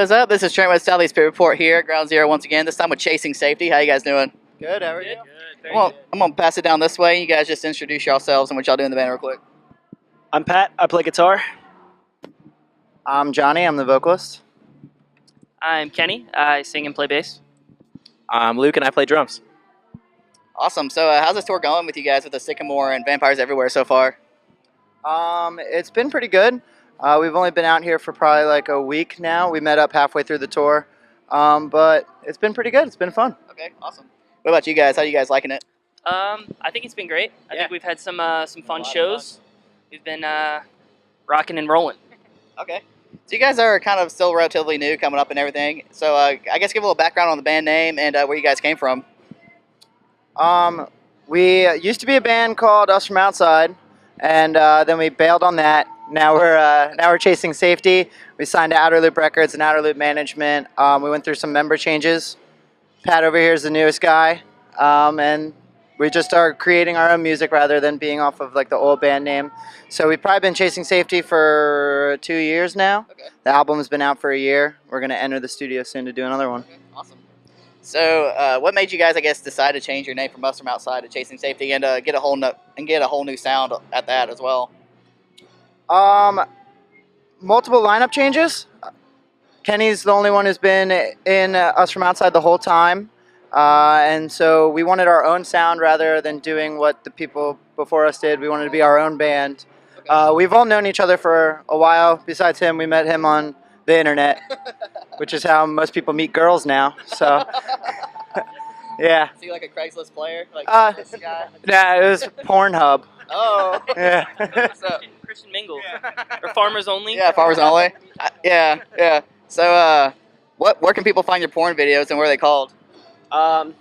is up? This is Trent with Southeast Pit Report here at Ground Zero once again. This time with Chasing Safety. How you guys doing? Good, how are you? Good. I'm gonna pass it down this way. You guys just introduce yourselves and what y'all do in the band real quick. I'm Pat. I play guitar. I'm Johnny, I'm the vocalist. I'm Kenny. I sing and play bass. I'm Luke, and I play drums. Awesome. So how's this tour going with you guys with the Sycamore and Vampires Everywhere so far? It's been pretty good. We've only been out here for probably like a week now. We met up halfway through the tour, but it's been pretty good. It's been fun. Okay, awesome. What about you guys? How are you guys liking it? I think it's been great. I Yeah. think we've had some fun shows. We've been rocking and rolling. Okay. So you guys are kind of still relatively new, coming up and everything. So I guess give a little background on the band name and where you guys came from. We used to be a band called Us From Outside, and then we bailed on that. Now we're Chasing Safety. We signed to Outer Loop Records and Outer Loop Management. We went through some member changes. Pat over here is the newest guy, and we just started creating our own music rather than being off of like the old band name. So we've probably been Chasing Safety for 2 years now. Okay. The album's been out for a year. We're gonna enter the studio soon to do another one. Okay, awesome. So what made you guys, I guess, decide to change your name from Us From Outside to Chasing Safety and get a whole new sound at that as well? Multiple lineup changes. Kenny's the only one who's been in Us From Outside the whole time. And so we wanted our own sound rather than doing what the people before us did. We wanted to be our own band. We've all known each other for a while. Besides him, we met him on the internet, which is how most people meet girls now. So, yeah. Is he like a Craigslist player? Like this guy? Nah, it was Pornhub. Oh. Yeah. So, Christian Mingle. Or Farmers Only. yeah, Farmers Only. Yeah. So where can people find your porn videos and where are they called? All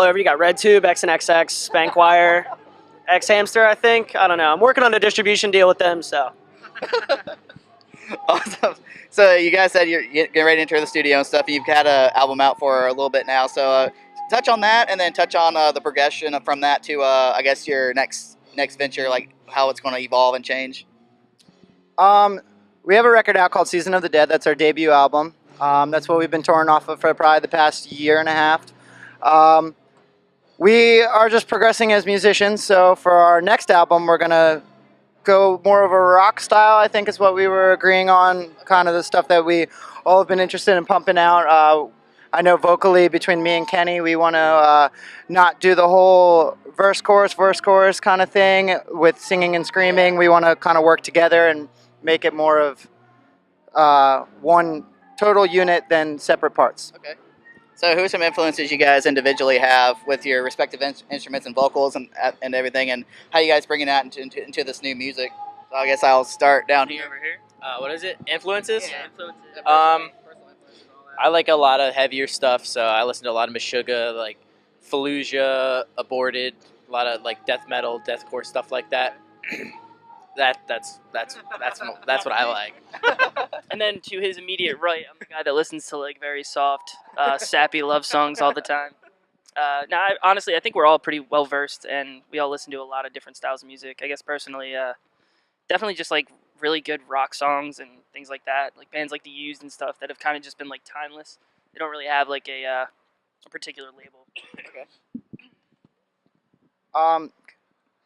over. You got RedTube, XNXX, Spankwire, X Hamster, I think. I don't know. I'm working on a distribution deal with them, so. Awesome. So you guys said you're getting ready to enter the studio and stuff. You've had an album out for a little bit now. So touch on that and then touch on the progression from that to, I guess, your next venture, like how it's going to evolve and change. We have a record out called Season of the Dead. That's our debut album. That's what we've been touring off of for probably the past year and a half. We are just progressing as musicians. So for our next album, we're going to go more of a rock style, I think is what we were agreeing on, kind of the stuff that we all have been interested in pumping out. I know vocally between me and Kenny, we want to not do the whole verse, chorus kind of thing with singing and screaming. We want to kind of work together and make it more of one total unit than separate parts. Okay. So who are some influences you guys individually have with your respective instruments and vocals and everything, and how you guys bringing that into this new music? So I guess I'll start down here. Over here. What is it? Influences? Yeah, influences. I like a lot of heavier stuff, so I listen to a lot of Meshuggah, like Fallujah, Aborted, a lot of like death metal, deathcore stuff like that. That's what I like. And then to his immediate right, I'm the guy that listens to like very soft, sappy love songs all the time. Honestly, I think we're all pretty well versed, and we all listen to a lot of different styles of music. I guess personally, definitely just like really good rock songs and things like that, like bands like The Used and stuff that have kind of just been like timeless. They don't really have like a particular label.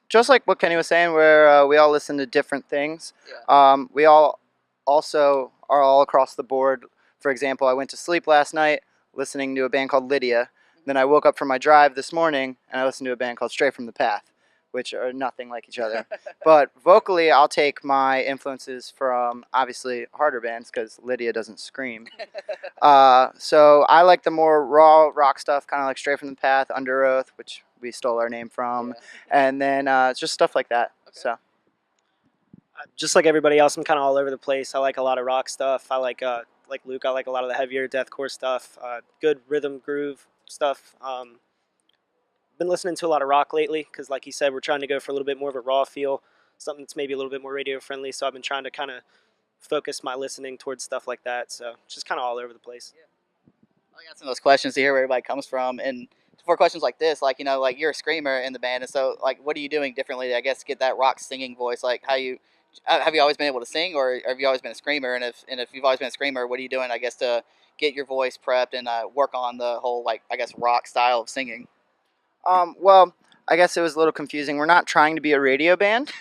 Just like what Kenny was saying, where we all listen to different things. Yeah. We all also are all across the board. For example, I went to sleep last night listening to a band called Lydia. Then I woke up from my drive this morning and I listened to a band called Stray from the Path, which are nothing like each other. But vocally, I'll take my influences from obviously harder bands because Lydia doesn't scream. So I like the more raw rock stuff, kind of like Stray from the Path, Under Oath, which we stole our name from, and then it's just stuff like that. Okay. So Just like everybody else, I'm kind of all over the place. I like a lot of rock stuff. I like Luke, I like a lot of the heavier deathcore stuff, good rhythm groove stuff. Been listening to a lot of rock lately because, like he said, we're trying to go for a little bit more of a raw feel, something that's maybe a little bit more radio friendly. So I've been trying to kind of focus my listening towards stuff like that. So just kind of all over the place. I got some of those questions to hear where everybody comes from, and for questions like this, like like you're a screamer in the band, and so like what are you doing differently to, I guess, get that rock singing voice? Like how you have you always been able to sing, or have you always been a screamer? And if you've always been a screamer, what are you doing, I guess, to get your voice prepped and work on the whole, like, I guess, rock style of singing? Well, I guess it was a little confusing. We're not trying to be a radio band.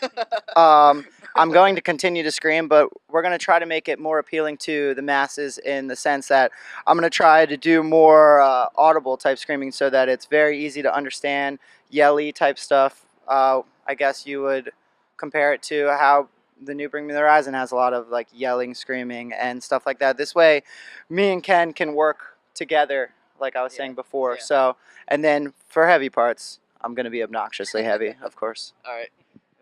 I'm going to continue to scream, but we're going to try to make it more appealing to the masses in the sense that I'm going to try to do more audible type screaming so that it's very easy to understand, yelly type stuff. I guess you would compare it to how the new Bring Me the Horizon has a lot of like yelling, screaming, and stuff like that. This way, me and Ken can work together, like I was saying before. Yeah. So, and then for heavy parts, I'm going to be obnoxiously heavy, of course. All right.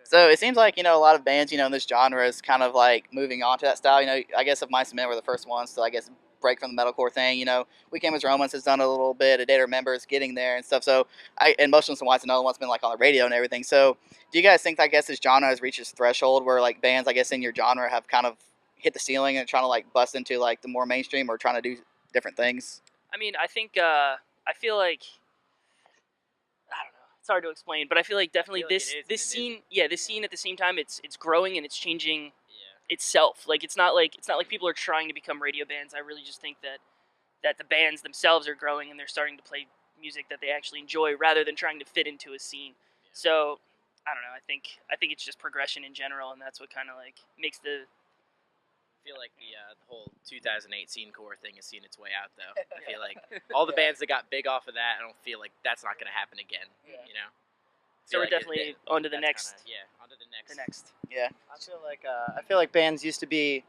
So it seems like, a lot of bands, in this genre is kind of like moving on to that style. I guess of Mice and Men were the first ones to, I guess, break from the metalcore thing. We Came as Romans has done a little bit. A Day to Remember is getting there and stuff. So and Motionless in White's another one's been like on the radio and everything. So do you guys think, I guess, this genre has reached its threshold where like bands, I guess, in your genre have kind of hit the ceiling and trying to like bust into like the more mainstream or trying to do different things? I mean, I think I feel like I don't know. It's hard to explain, but I feel like definitely I feel like this it is this and it scene, yeah, this scene at the same time it's growing and it's changing Yeah. itself. Like it's not like people are trying to become radio bands. I really just think that the bands themselves are growing and they're starting to play music that they actually enjoy rather than trying to fit into a scene. So I don't know. I think it's just progression in general, and that's what kind of like makes the I feel like the whole 2008 scene core thing has seen its way out, though. I feel like all the bands that got big off of that, I don't feel like that's not going to happen again. Yeah. so we're Feel like definitely on to the that's next. kinda, on to the next. The next. Yeah. I feel like bands used to be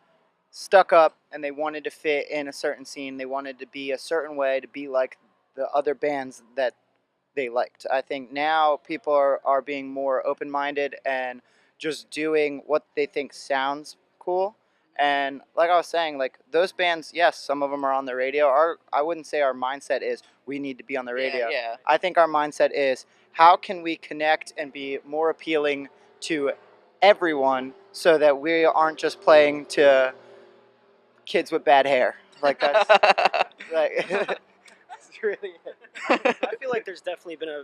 stuck up and they wanted to fit in a certain scene. They wanted to be a certain way to be like the other bands that they liked. I think now people are being more open minded and just doing what they think sounds cool. And like I was saying, like those bands, yes, some of them are on the radio. I wouldn't say our mindset is we need to be on the radio. Yeah. I think our mindset is how can we connect and be more appealing to everyone so that we aren't just playing to kids with bad hair. Like that's like that's really it. I feel like there's definitely been a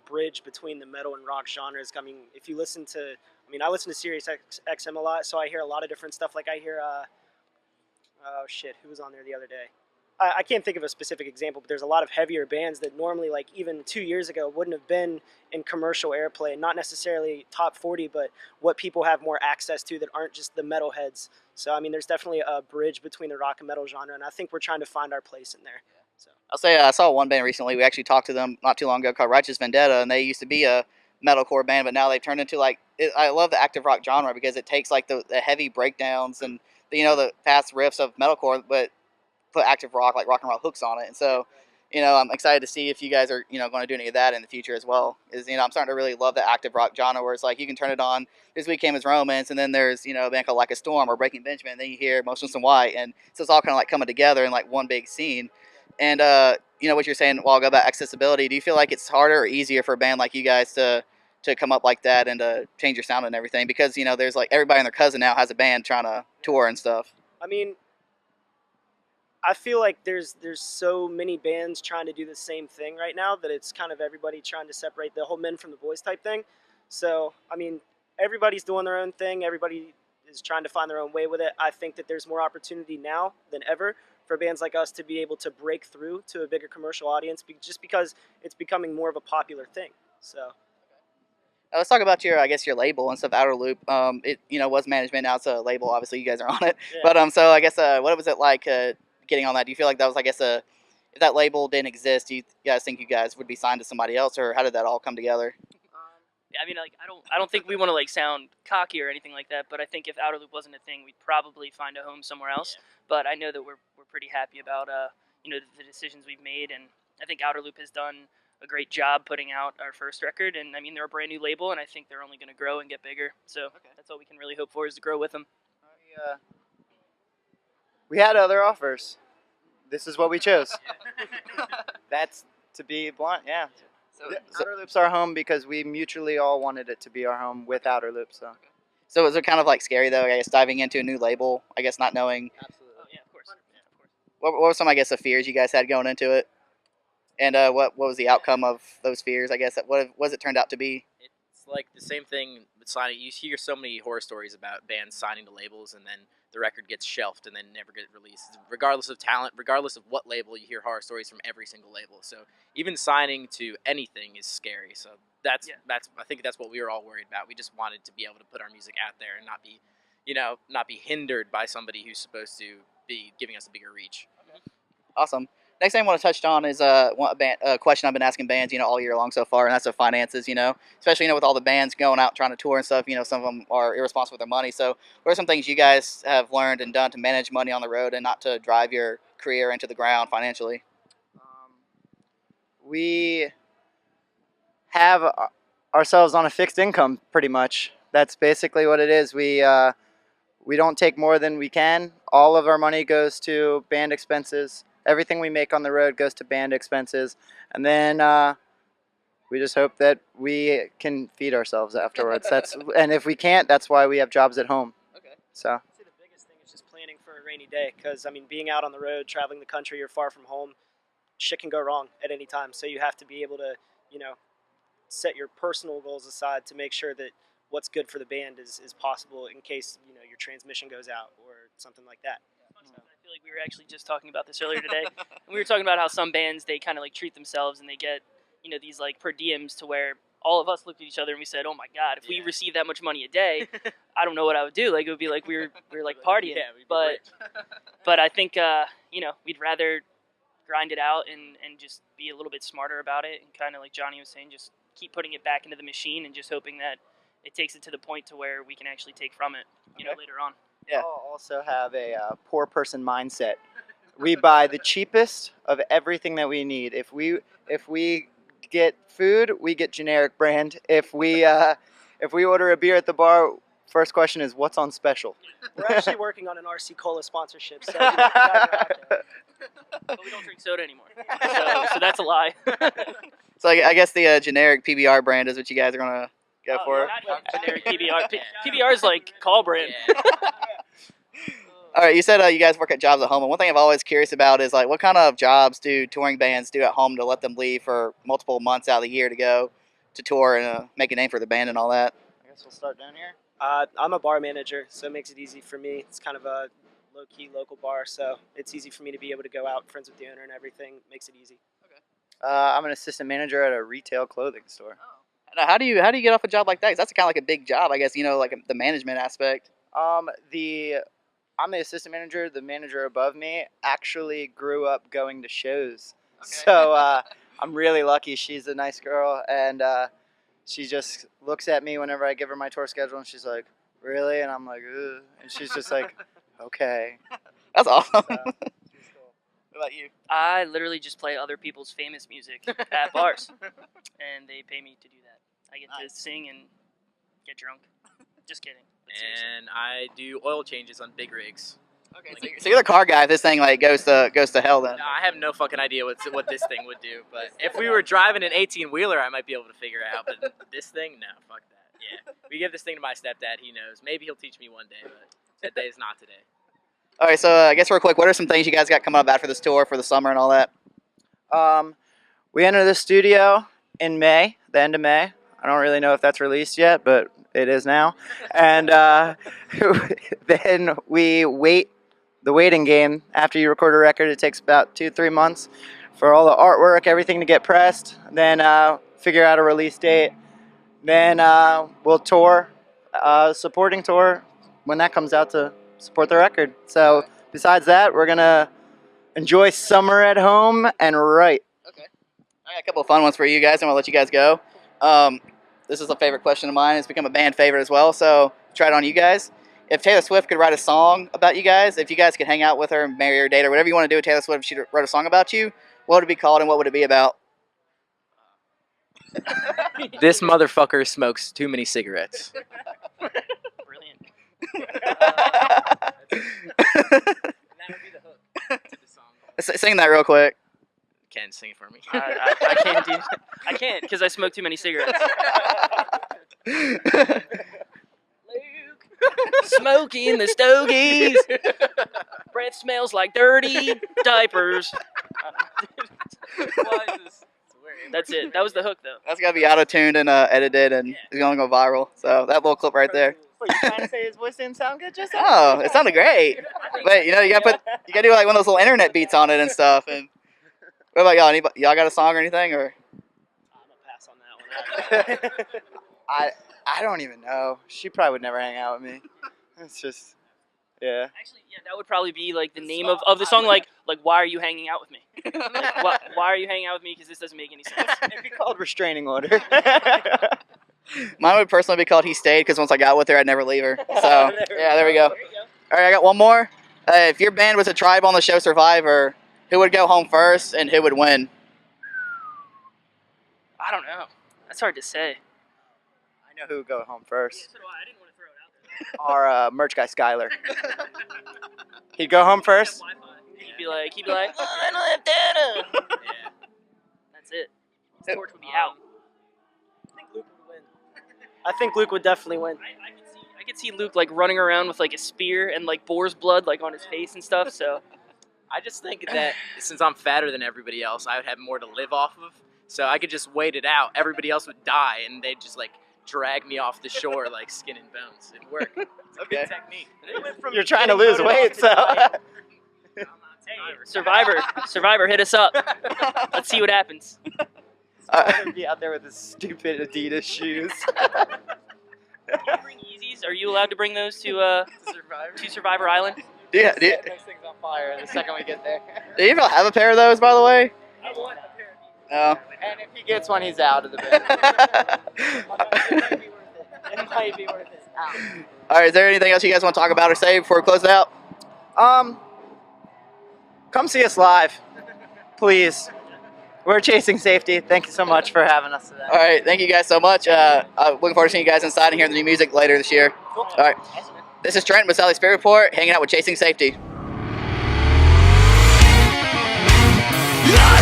bridge between the metal and rock genres. I mean, if you listen to, I listen to Sirius XM a lot, so I hear a lot of different stuff. Like I hear, oh shit, who was on there the other day? I can't think of a specific example, but there's a lot of heavier bands that normally, like even 2 years ago, wouldn't have been in commercial airplay. Not necessarily top 40, but what people have more access to that aren't just the metalheads. So I mean, there's definitely a bridge between the rock and metal genre, and I think we're trying to find our place in there. So. I'll say I saw one band recently. We actually talked to them not too long ago called Righteous Vendetta, and they used to be a metalcore band, but now they've turned into like I love the active rock genre because it takes like the heavy breakdowns and the fast riffs of metalcore, but put active rock like rock and roll hooks on it. And so I'm excited to see if you guys are going to do any of that in the future as well. Is I'm starting to really love the active rock genre where it's like you can turn it on. This week came as Romance, and then there's a band called Like a Storm or Breaking Benjamin, and then you hear Motionless in White, and so it's all kind of like coming together in like one big scene. And what you're saying a while ago about accessibility, do you feel like it's harder or easier for a band like you guys to come up like that and to change your sound and everything? Because there's like everybody and their cousin now has a band trying to tour and stuff. I mean, I feel like there's so many bands trying to do the same thing right now that it's kind of everybody trying to separate the whole men from the boys type thing. So I mean, everybody's doing their own thing. Everybody is trying to find their own way with it. I think that there's more opportunity now than ever for bands like us to be able to break through to a bigger commercial audience, just because it's becoming more of a popular thing. So. Let's talk about your label and stuff, Outer Loop. It was management, now it's a label. Obviously, you guys are on it. Yeah. But so I guess what was it like getting on that? Do you feel like that was if that label didn't exist, do you guys think you guys would be signed to somebody else, or how did that all come together? Yeah, I mean, like I don't think we want to like sound cocky or anything like that, but I think if Outer Loop wasn't a thing, we'd probably find a home somewhere else. Yeah. But I know that we're pretty happy about the decisions we've made, and I think Outer Loop has done a great job putting out our first record, and I mean they're a brand new label, and I think they're only going to grow and get bigger. So that's all we can really hope for is to grow with them. We had other offers. This is what we chose. That's, to be blunt, yeah. Outer Loop's our home because we mutually all wanted it to be our home with Outer Loop. So is it kind of like scary though? I guess diving into a new label, I guess not knowing. Absolutely. Oh yeah, of course. Yeah, of course. What were some the fears you guys had going into it, and what was the outcome of those fears? I guess what was it turned out to be? It's like the same thing with with signing. You hear so many horror stories about bands signing to labels and then the record gets shelved and then never get released. Regardless of talent, regardless of what label, you hear horror stories from every single label. So even signing to anything is scary. So that's I think that's what we were all worried about. We just wanted to be able to put our music out there and not be, not be hindered by somebody who's supposed to be giving us a bigger reach. Awesome. Next thing I want to touch on is a question I've been asking bands, all year long so far, and that's the finances. Especially with all the bands going out trying to tour and stuff. Some of them are irresponsible with their money. So, what are some things you guys have learned and done to manage money on the road and not to drive your career into the ground financially? We have ourselves on a fixed income, pretty much. That's basically what it is. We don't take more than we can. All of our money goes to band expenses. Everything we make on the road goes to band expenses, and then we just hope that we can feed ourselves afterwards. And if we can't, that's why we have jobs at home. Okay. So. I'd say the biggest thing is just planning for a rainy day, because being out on the road, traveling the country, you're far from home, shit can go wrong at any time. So you have to be able to, set your personal goals aside to make sure that what's good for the band is possible in case your transmission goes out or something like that. I feel like we were actually just talking about this earlier today. And we were talking about how some bands, they kind of treat themselves and they get these per diems to where all of us looked at each other and we said, oh my god, if we received that much money a day, I don't know what I would do. It would be like we were partying. But I think we'd rather grind it out and just be a little bit smarter about it, and kind of like Johnny was saying, just keep putting it back into the machine and just hoping that it takes it to the point to where we can actually take from it later on. Yeah. We all also have a poor person mindset. We buy the cheapest of everything that we need. If we get food, we get generic brand. If we order a beer at the bar, first question is what's on special. We're actually working on an RC Cola sponsorship, so But we don't drink soda anymore, so that's a lie. So I guess the generic PBR brand is what you guys are gonna go for. Not generic PBR. PBR is like call brand. All right, you said you guys work at jobs at home, and one thing I'm always curious about is what kind of jobs do touring bands do at home to let them leave for multiple months out of the year to go to tour and make a name for the band and all that? I guess we'll start down here. I'm a bar manager, so it makes it easy for me. It's kind of a low-key local bar, so it's easy for me to be able to go out, friends with the owner and everything. Makes it easy. I'm an assistant manager at a retail clothing store. Now, how do you get off a job like that? 'Cause that's kind of like a big job, I guess. The management aspect. I'm the assistant manager. The manager above me actually grew up going to shows. Okay. So I'm really lucky. She's a nice girl, and she just looks at me whenever I give her my tour schedule, and she's like, really? And I'm like, ugh. And she's just like, okay. That's awesome. So, What about you? I literally just play other people's famous music at bars, and they pay me to do that. I get to sing and get drunk. Just kidding. But seriously. And I do oil changes on big rigs. Okay, so you're the car guy. If this thing goes to hell, then. No, I have no fucking idea what this thing would do. But if we were driving an 18-wheeler, I might be able to figure it out. But this thing, no, fuck that. Yeah, we give this thing to my stepdad. He knows. Maybe he'll teach me one day, but that day is not today. All right, so I guess real quick, what are some things you guys got coming up after this tour for the summer and all that? We enter the studio in May, the end of May. I don't really know if that's released yet, but it is now. And then we wait the waiting game. After you record a record, it takes about 2-3 months for all the artwork, everything to get pressed. Then figure out a release date. Then we'll tour, supporting tour when that comes out to support the record. So besides that, we're going to enjoy summer at home and write. Okay. I got a couple of fun ones for you guys. I'm going to let you guys go. This is a favorite question of mine. It's become a band favorite as well, so try it on you guys. If Taylor Swift could write a song about you guys, if you guys could hang out with her and marry her, date her, whatever you want to do with Taylor Swift, if she wrote a song about you, what would it be called and what would it be about? This motherfucker smokes too many cigarettes. Brilliant. That would be the hook to the song. Sing that real quick. Ken, sing it for me. I can't do. I can't because I smoke too many cigarettes. Luke, smoking the stogies. Breath smells like dirty diapers. Why is this? It's weird. That's it. That was the hook, though. That's gotta be auto-tuned and edited, and it's gonna go viral. So that little clip right there. What, you trying to say his voice didn't sound good just now? Oh, it sounded great. But you gotta do like one of those little internet beats on it and stuff. And what about y'all? Y'all got a song or anything? Or I'm gonna pass on that one. I don't even know. She probably would never hang out with me. It's just, yeah. Actually, yeah, that would probably be like the name of the song. Like why are you hanging out with me? Like, why are you hanging out with me? Because this doesn't make any sense. It'd be called restraining order. mine would personally be called "He Stayed" because once I got with her, I'd never leave her. So yeah, there we go. There you go. All right, I got one more. If your band was a tribe on the show Survivor, who would go home first and who would win? I don't know. That's hard to say. I know who would go home first. So do I. I didn't want to throw it out there. Our merch guy, Skylar. He'd go home first. He'd be like, oh, I don't have data. Yeah. That's it. His torch would be out. I think Luke would win. I think Luke would definitely win. I could see Luke like running around with like a spear and like boar's blood like on his face and stuff. So I just think that since I'm fatter than everybody else, I would have more to live off of. So I could just wait it out. Everybody else would die, and they'd just like drag me off the shore like skin and bones. It'd work. It's a good technique. You're trying to lose weight, so. Survivor, hit us up. Let's see what happens. I'd be out there with his stupid Adidas shoes. Can you bring Yeezys? Are you allowed to bring those to Survivor Island? Yeah, do you, Those things on fire the second we get there. do you even have a pair of those, by the way? I want a pair of Yeezys. No. And if he gets one, he's out of the band. It might be worth it. All right, is there anything else you guys want to talk about or say before we close it out? Come see us live, please. We're Chasing Safety. Thank you so much for having us today. All right, thank you guys so much. Looking forward to seeing you guys inside and hearing the new music later this year. All right, this is Trent with Sally Spirit Report, hanging out with Chasing Safety. I